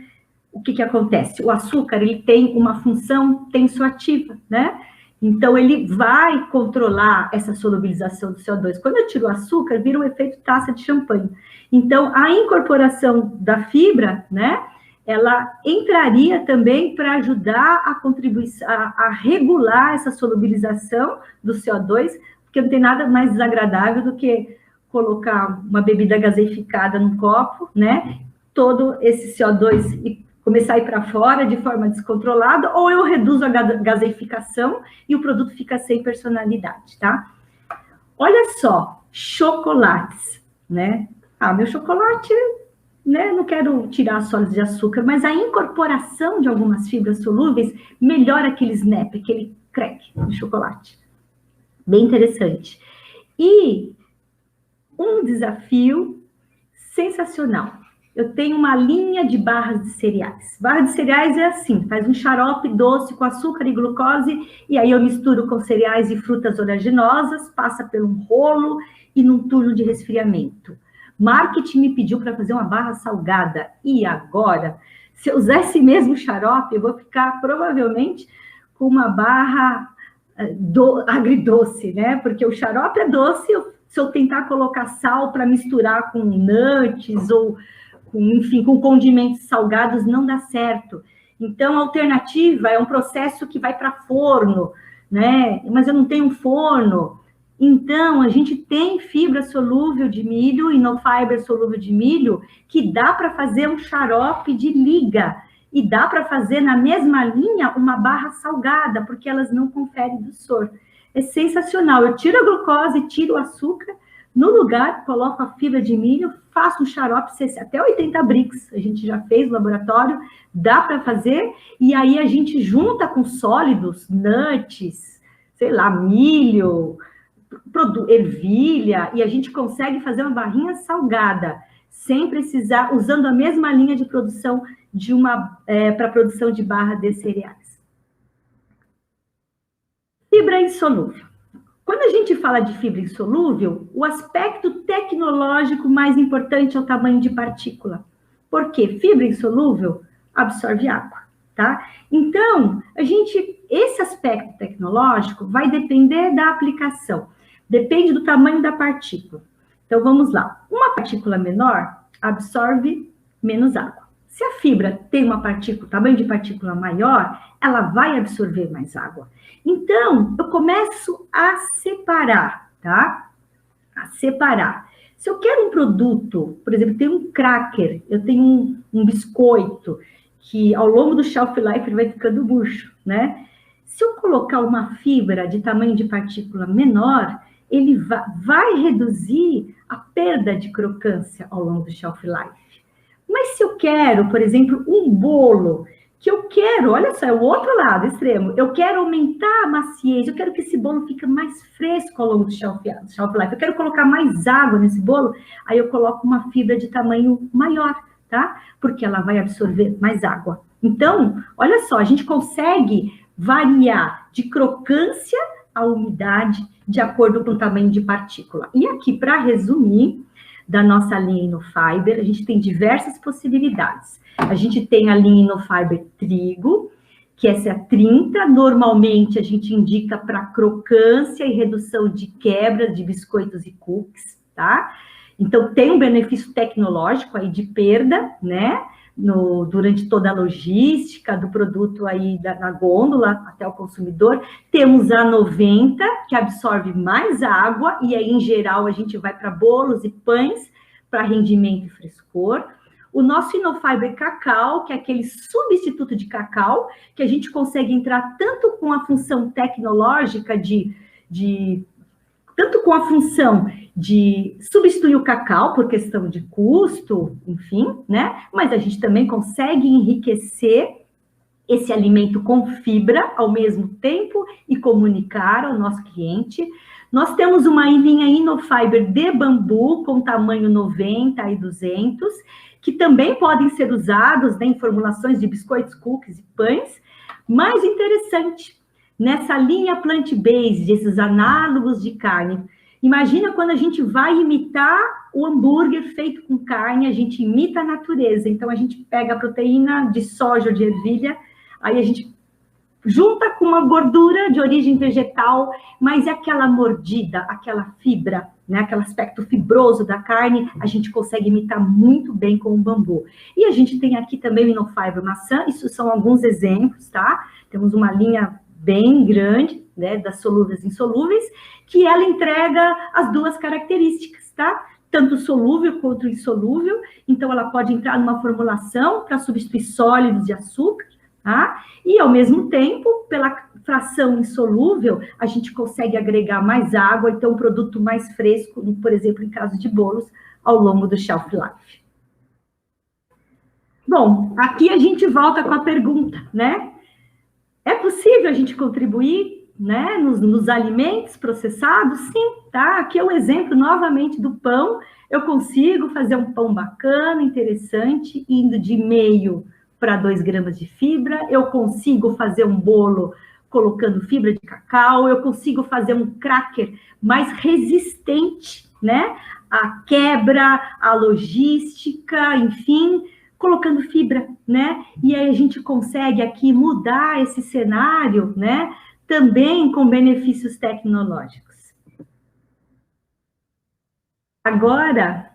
o que acontece? O açúcar, ele tem uma função tensoativa, né? Então, ele vai controlar essa solubilização do CO2. Quando eu tiro o açúcar, vira um efeito taça de champanhe. Então, a incorporação da fibra, né, ela entraria também para ajudar a contribuir, a regular essa solubilização do CO2, porque não tem nada mais desagradável do que colocar uma bebida gaseificada num copo, né, todo esse CO2 e começar a ir para fora de forma descontrolada, ou eu reduzo a gaseificação e o produto fica sem personalidade, tá? Olha só, chocolates, né? Ah, meu chocolate né, não quero tirar sólidos de açúcar, mas a incorporação de algumas fibras solúveis melhora aquele snap, aquele crack de chocolate. Bem interessante. E um desafio sensacional. Eu tenho uma linha de barras de cereais. Barra de cereais é assim, faz um xarope doce com açúcar e glucose, e aí eu misturo com cereais e frutas oleaginosas, passa por um rolo e num turno de resfriamento. Marketing me pediu para fazer uma barra salgada, e agora, se eu usar esse mesmo xarope, eu vou ficar provavelmente com uma barra agridoce, né? Porque o xarope é doce, se eu tentar colocar sal para misturar com nuts ou enfim, com condimentos salgados, não dá certo. Então, a alternativa é um processo que vai para forno, né? Mas eu não tenho um forno. Então, a gente tem fibra solúvel de milho e no fiber solúvel de milho que dá para fazer um xarope de liga. E dá para fazer na mesma linha uma barra salgada, porque elas não conferem doçor. É sensacional. Eu tiro a glucose, tiro o açúcar, no lugar, coloco a fibra de milho, faço um xarope, até 80 brix, a gente já fez no laboratório, dá para fazer, e aí a gente junta com sólidos, nuts, sei lá, milho, ervilha, e a gente consegue fazer uma barrinha salgada, sem precisar, usando a mesma linha de produção para produção de barra de cereais. Fibra insolúvel. Quando a gente fala de fibra insolúvel, o aspecto tecnológico mais importante é o tamanho de partícula. Por quê? Fibra insolúvel absorve água, tá? Então, esse aspecto tecnológico vai depender da aplicação, depende do tamanho da partícula. Então, vamos lá. Uma partícula menor absorve menos água. Se a fibra tem tamanho de partícula maior, ela vai absorver mais água. Então, eu começo a separar, tá? A separar. Se eu quero um produto, por exemplo, tem um cracker, eu tenho um biscoito, que ao longo do shelf life ele vai ficando murcho, né? Se eu colocar uma fibra de tamanho de partícula menor, ele vai reduzir a perda de crocância ao longo do shelf life. Mas se eu quero, por exemplo, um bolo, que eu quero, olha só, é o outro lado, extremo, eu quero aumentar a maciez, eu quero que esse bolo fique mais fresco ao longo do shelf life, eu quero colocar mais água nesse bolo, aí eu coloco uma fibra de tamanho maior, tá? Porque ela vai absorver mais água. Então, olha só, a gente consegue variar de crocância a umidade de acordo com o tamanho de partícula. E aqui, para resumir, da nossa linha Inofiber, a gente tem diversas possibilidades. A gente tem a linha Inofiber trigo, que essa é a 30, normalmente a gente indica para crocância e redução de quebras de biscoitos e cookies, tá? Então, tem um benefício tecnológico aí de perda, né? Durante toda a logística do produto aí na gôndola até o consumidor. Temos a 90, que absorve mais água, e aí, em geral, a gente vai para bolos e pães, para rendimento e frescor. O nosso Inofiber Cacau, que é aquele substituto de cacau, que a gente consegue entrar tanto com a função tecnológica tanto com a função de substituir o cacau por questão de custo, enfim, né? Mas a gente também consegue enriquecer esse alimento com fibra ao mesmo tempo e comunicar ao nosso cliente. Nós temos uma linha Inofiber de bambu com tamanho 90 e 200, que também podem ser usados, né, em formulações de biscoitos, cookies e pães. Mais interessante, nessa linha plant-based, esses análogos de carne, imagina quando a gente vai imitar o hambúrguer feito com carne, a gente imita a natureza. Então, a gente pega a proteína de soja ou de ervilha, aí a gente junta com uma gordura de origem vegetal, mas é aquela mordida, aquela fibra, né, aquele aspecto fibroso da carne, a gente consegue imitar muito bem com o bambu. E a gente tem aqui também o Inofiber maçã, isso são alguns exemplos, tá? Temos uma linha bem grande, né, das solúveis e insolúveis, que ela entrega as duas características, tá? Tanto solúvel quanto insolúvel, então ela pode entrar numa formulação para substituir sólidos de açúcar, tá? E ao mesmo tempo, pela fração insolúvel, a gente consegue agregar mais água, então um produto mais fresco, por exemplo, em caso de bolos, ao longo do shelf life. Bom, aqui a gente volta com a pergunta, né? É possível a gente contribuir, né, nos alimentos processados? Sim, tá? Aqui é um exemplo novamente do pão. Eu consigo fazer um pão bacana, interessante, indo de meio para 2 gramas de fibra. Eu consigo fazer um bolo colocando fibra de cacau. Eu consigo fazer um cracker mais resistente, né? A quebra, a logística, enfim, colocando fibra, né? E aí a gente consegue aqui mudar esse cenário, né? Também com benefícios tecnológicos. Agora,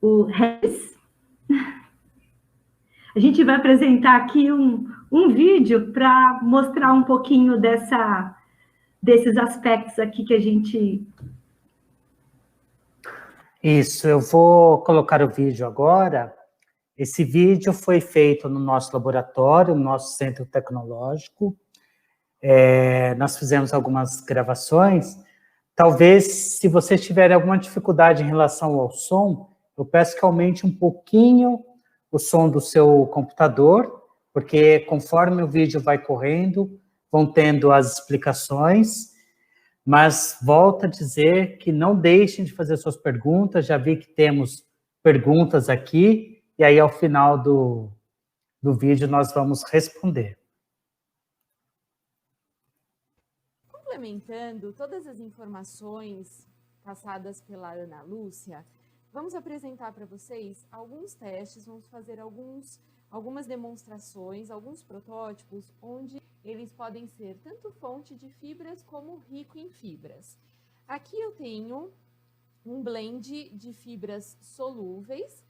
o Regis, a gente vai apresentar aqui um vídeo para mostrar um pouquinho desses aspectos aqui que a gente... Isso, eu vou colocar o vídeo agora. Esse vídeo foi feito no nosso laboratório, no nosso centro tecnológico. Nós fizemos algumas gravações. Talvez, se vocês tiverem alguma dificuldade em relação ao som, eu peço que aumente um pouquinho o som do seu computador, porque conforme o vídeo vai correndo, vão tendo as explicações, mas volto a dizer que não deixem de fazer suas perguntas, já vi que temos perguntas aqui, e aí ao final do vídeo nós vamos responder. Complementando todas as informações passadas pela Ana Lúcia, vamos apresentar para vocês alguns testes, vamos fazer algumas demonstrações, alguns protótipos, onde eles podem ser tanto fonte de fibras como rico em fibras. Aqui eu tenho um blend de fibras solúveis,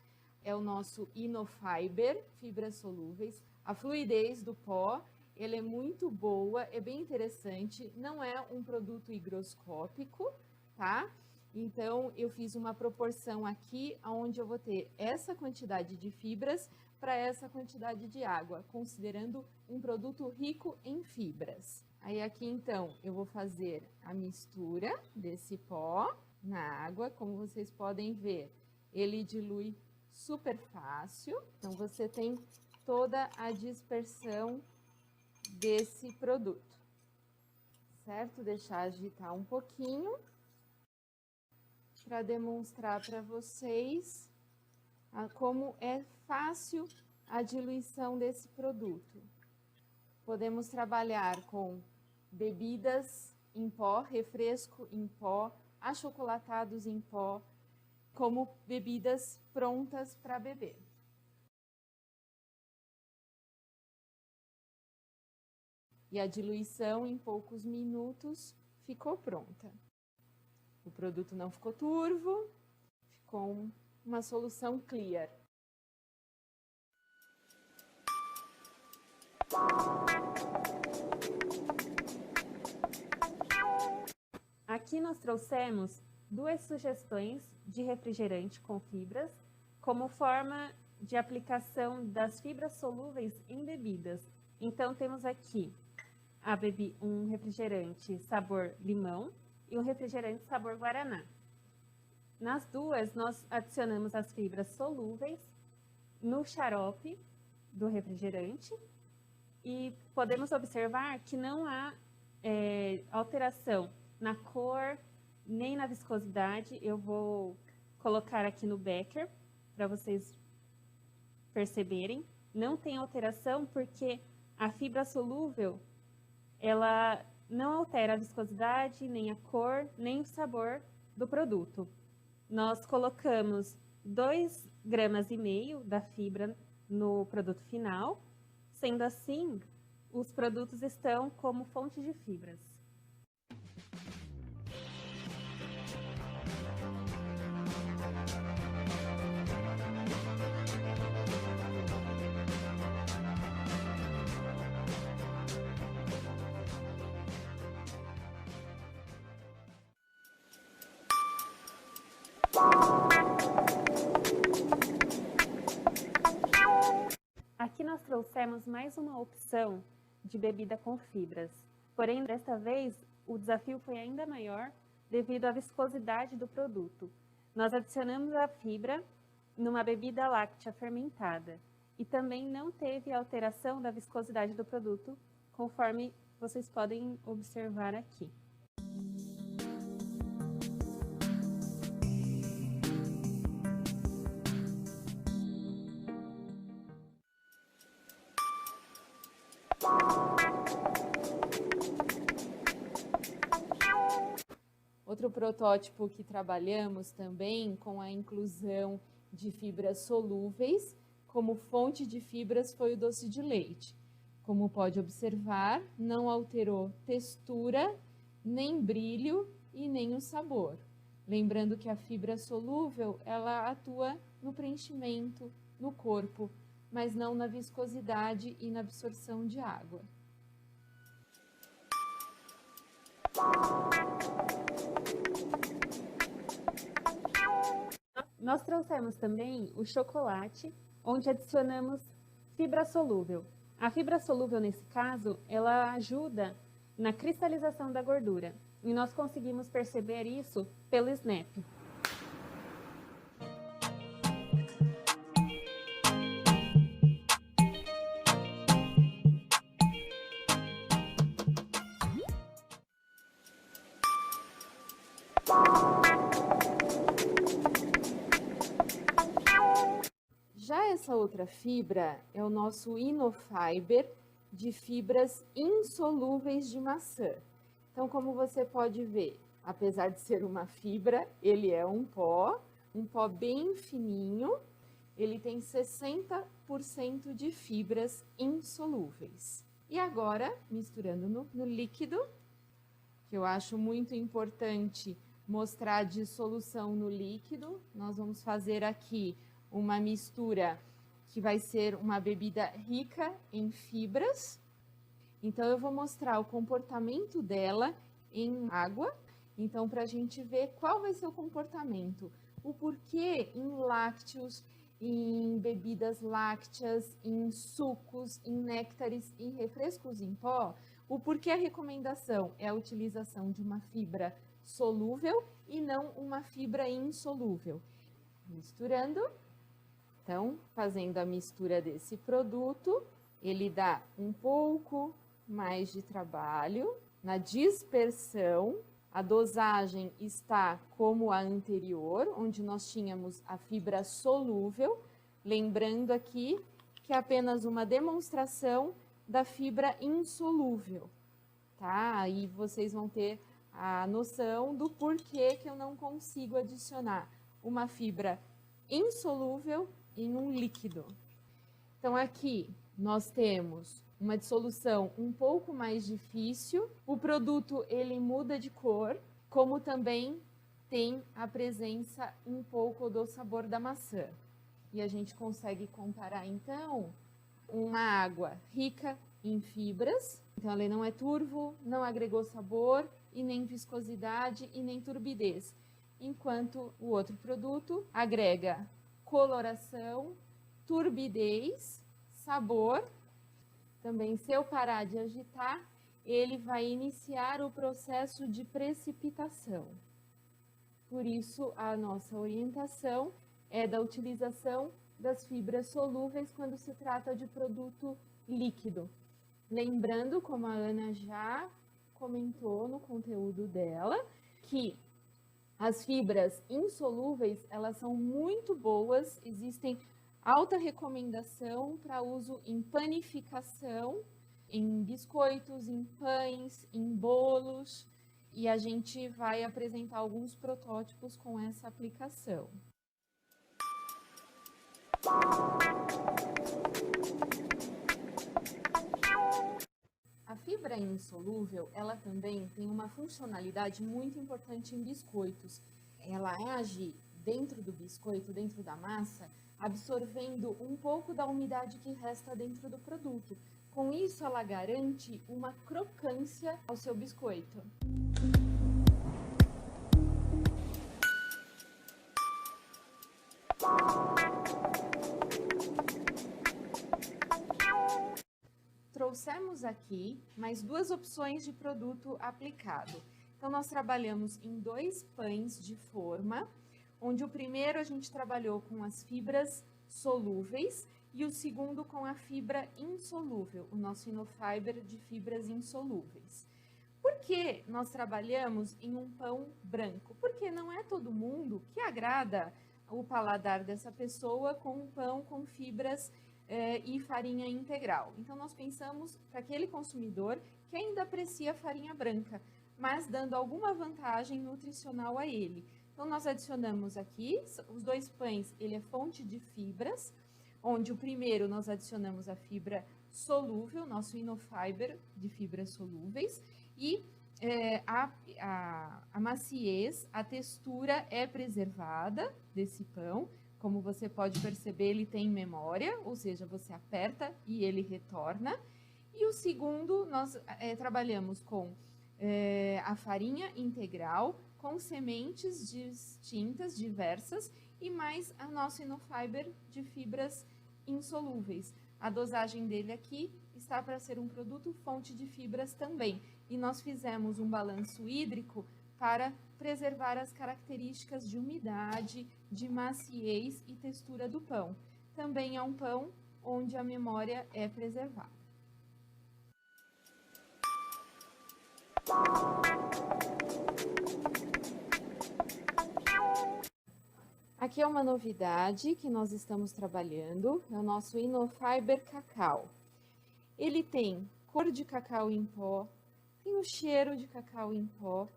é o nosso Inofiber, fibras solúveis. A fluidez do pó, ele é muito boa, é bem interessante, não é um produto higroscópico, tá? Então, eu fiz uma proporção aqui, onde eu vou ter essa quantidade de fibras para essa quantidade de água, considerando um produto rico em fibras. Aí aqui, então, eu vou fazer a mistura desse pó na água, como vocês podem ver, ele dilui super fácil, então você tem toda a dispersão desse produto, certo? Deixar agitar um pouquinho para demonstrar para vocês como é fácil a diluição desse produto. Podemos trabalhar com bebidas em pó, refresco em pó, achocolatados em pó, como bebidas prontas para beber. E a diluição, em poucos minutos, ficou pronta. O produto não ficou turvo, ficou uma solução clear. Aqui nós trouxemos 2 sugestões de refrigerante com fibras, como forma de aplicação das fibras solúveis em bebidas. Então, temos aqui um refrigerante sabor limão e um refrigerante sabor guaraná. Nas duas, nós adicionamos as fibras solúveis no xarope do refrigerante e podemos observar que não há alteração na cor nem na viscosidade. Eu vou colocar aqui no becker para vocês perceberem. Não tem alteração porque a fibra solúvel ela não altera a viscosidade, nem a cor, nem o sabor do produto. Nós colocamos 2,5 gramas da fibra no produto final, sendo assim, os produtos estão como fonte de fibras. Aqui nós trouxemos mais uma opção de bebida com fibras, porém desta vez o desafio foi ainda maior devido à viscosidade do produto. Nós adicionamos a fibra numa bebida láctea fermentada e também não teve alteração da viscosidade do produto, conforme vocês podem observar aqui. Outro protótipo que trabalhamos também com a inclusão de fibras solúveis, como fonte de fibras foi o doce de leite. Como pode observar, não alterou textura, nem brilho e nem o sabor. Lembrando que a fibra solúvel, ela atua no preenchimento, no corpo, mas não na viscosidade e na absorção de água. Nós trouxemos também o chocolate, onde adicionamos fibra solúvel. A fibra solúvel, nesse caso, ela ajuda na cristalização da gordura. E nós conseguimos perceber isso pelo Snap. Já essa outra fibra é o nosso Inofiber de fibras insolúveis de maçã. Então, como você pode ver, apesar de ser uma fibra, ele é um pó bem fininho, ele tem 60% de fibras insolúveis. E agora, misturando no líquido, que eu acho muito importante mostrar a dissolução no líquido, nós vamos fazer aqui uma mistura que vai ser uma bebida rica em fibras. Então, eu vou mostrar o comportamento dela em água. Então, para a gente ver qual vai ser o comportamento, o porquê em lácteos, em bebidas lácteas, em sucos, em néctares, em refrescos em pó, o porquê a recomendação é a utilização de uma fibra solúvel e não uma fibra insolúvel. Misturando. Então, fazendo a mistura desse produto, ele dá um pouco mais de trabalho na dispersão. A dosagem está como a anterior, onde nós tínhamos a fibra solúvel. Lembrando aqui que é apenas uma demonstração da fibra insolúvel, tá? Aí vocês vão ter a noção do porquê que eu não consigo adicionar uma fibra insolúvel em um líquido. Então, aqui nós temos uma dissolução um pouco mais difícil, o produto ele muda de cor, como também tem a presença um pouco do sabor da maçã. E a gente consegue comparar, então, uma água rica em fibras, então ela não é turvo, não agregou sabor e nem viscosidade e nem turbidez, enquanto o outro produto agrega coloração, turbidez, sabor. Também, se eu parar de agitar, ele vai iniciar o processo de precipitação. Por isso, a nossa orientação é da utilização das fibras solúveis quando se trata de produto líquido. Lembrando, como a Ana já comentou no conteúdo dela, que as fibras insolúveis, elas são muito boas, existem alta recomendação para uso em panificação, em biscoitos, em pães, em bolos, e a gente vai apresentar alguns protótipos com essa aplicação. A fibra insolúvel, ela também tem uma funcionalidade muito importante em biscoitos. Ela age dentro do biscoito, dentro da massa, absorvendo um pouco da umidade que resta dentro do produto. Com isso, ela garante uma crocância ao seu biscoito. Trouxemos aqui mais duas opções de produto aplicado. Então, nós trabalhamos em 2 pães de forma, onde o primeiro a gente trabalhou com as fibras solúveis e o segundo com a fibra insolúvel, o nosso Inofiber de fibras insolúveis. Por que nós trabalhamos em um pão branco? Porque não é todo mundo que agrada o paladar dessa pessoa com um pão com fibras e farinha integral. Então, nós pensamos para aquele consumidor que ainda aprecia a farinha branca, mas dando alguma vantagem nutricional a ele. Então, nós adicionamos aqui, os dois pães, ele é fonte de fibras, onde o primeiro nós adicionamos a fibra solúvel, nosso Inofiber de fibras solúveis, e a maciez, a textura é preservada desse pão. Como você pode perceber, ele tem memória, ou seja, você aperta e ele retorna. E o segundo, nós trabalhamos com a farinha integral, com sementes distintas, diversas, e mais a nossa Inofiber de fibras insolúveis. A dosagem dele aqui está para ser um produto fonte de fibras também. E nós fizemos um balanço hídrico para preservar as características de umidade, de maciez e textura do pão. Também é um pão onde a memória é preservada. Aqui é uma novidade que nós estamos trabalhando, é o nosso Inofiber Cacau. Ele tem cor de cacau em pó, tem o cheiro de cacau em pó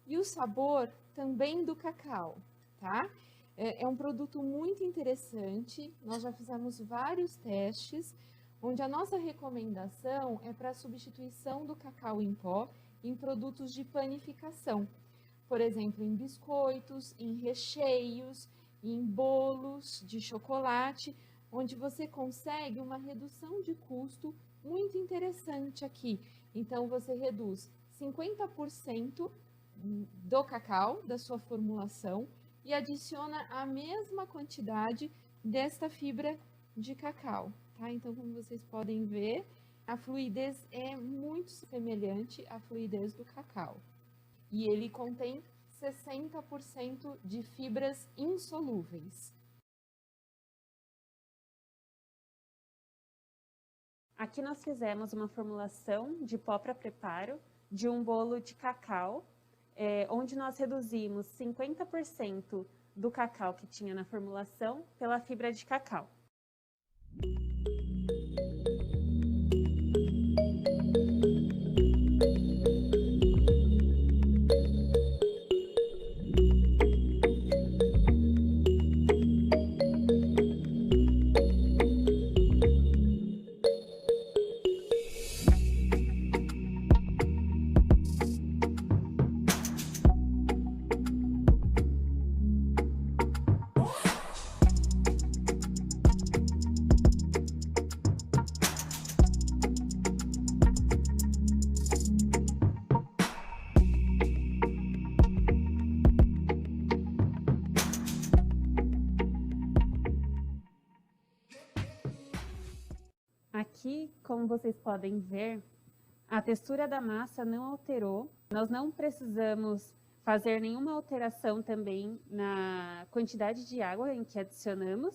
e o sabor também do cacau, tá? É um produto muito interessante, nós já fizemos vários testes, onde a nossa recomendação é para a substituição do cacau em pó em produtos de panificação. Por exemplo, em biscoitos, em recheios, em bolos de chocolate, onde você consegue uma redução de custo muito interessante aqui. Então, você reduz 50% do cacau, da sua formulação, e adiciona a mesma quantidade desta fibra de cacau, tá? Então, como vocês podem ver, a fluidez é muito semelhante à fluidez do cacau. E ele contém 60% de fibras insolúveis. Aqui nós fizemos uma formulação de pó para preparo de um bolo de cacau, onde nós reduzimos 50% do cacau que tinha na formulação pela fibra de cacau. Aqui, como vocês podem ver, a textura da massa não alterou. Nós não precisamos fazer nenhuma alteração também na quantidade de água em que adicionamos.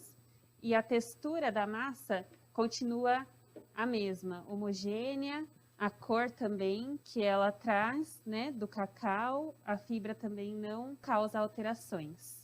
E a textura da massa continua a mesma, homogênea, a cor também que ela traz, né, do cacau, a fibra também não causa alterações.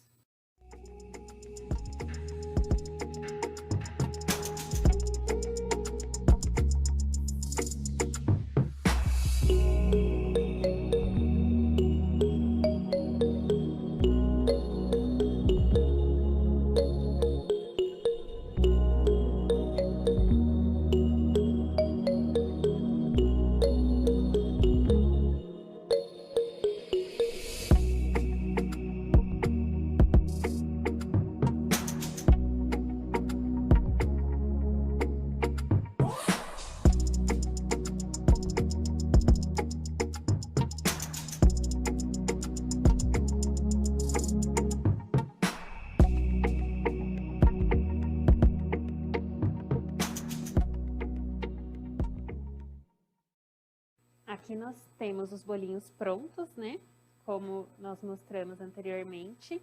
Aqui nós temos os bolinhos prontos, né? Como nós mostramos anteriormente.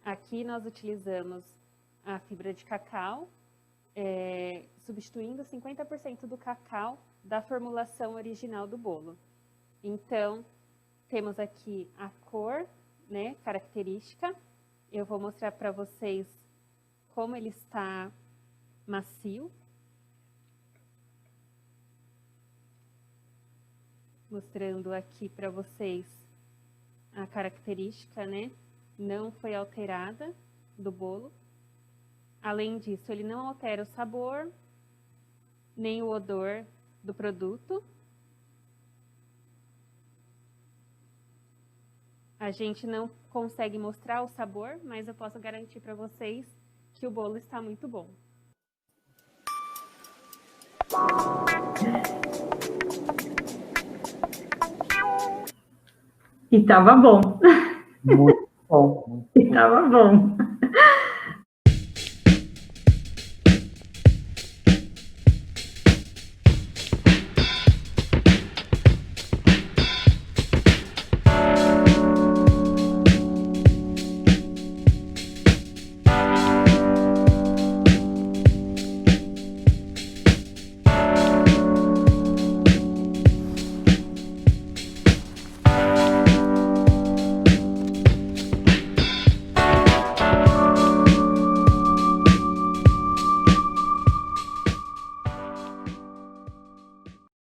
Aqui nós utilizamos a fibra de cacau, substituindo 50% do cacau da formulação original do bolo. Então, temos aqui a cor, né, característica. Eu vou mostrar para vocês como ele está macio. Mostrando aqui para vocês a característica, né? Não foi alterada do bolo. Além disso, ele não altera o sabor, nem o odor do produto. A gente não consegue mostrar o sabor, mas eu posso garantir para vocês que o bolo está muito bom. E tava bom. Muito bom. E tava bom.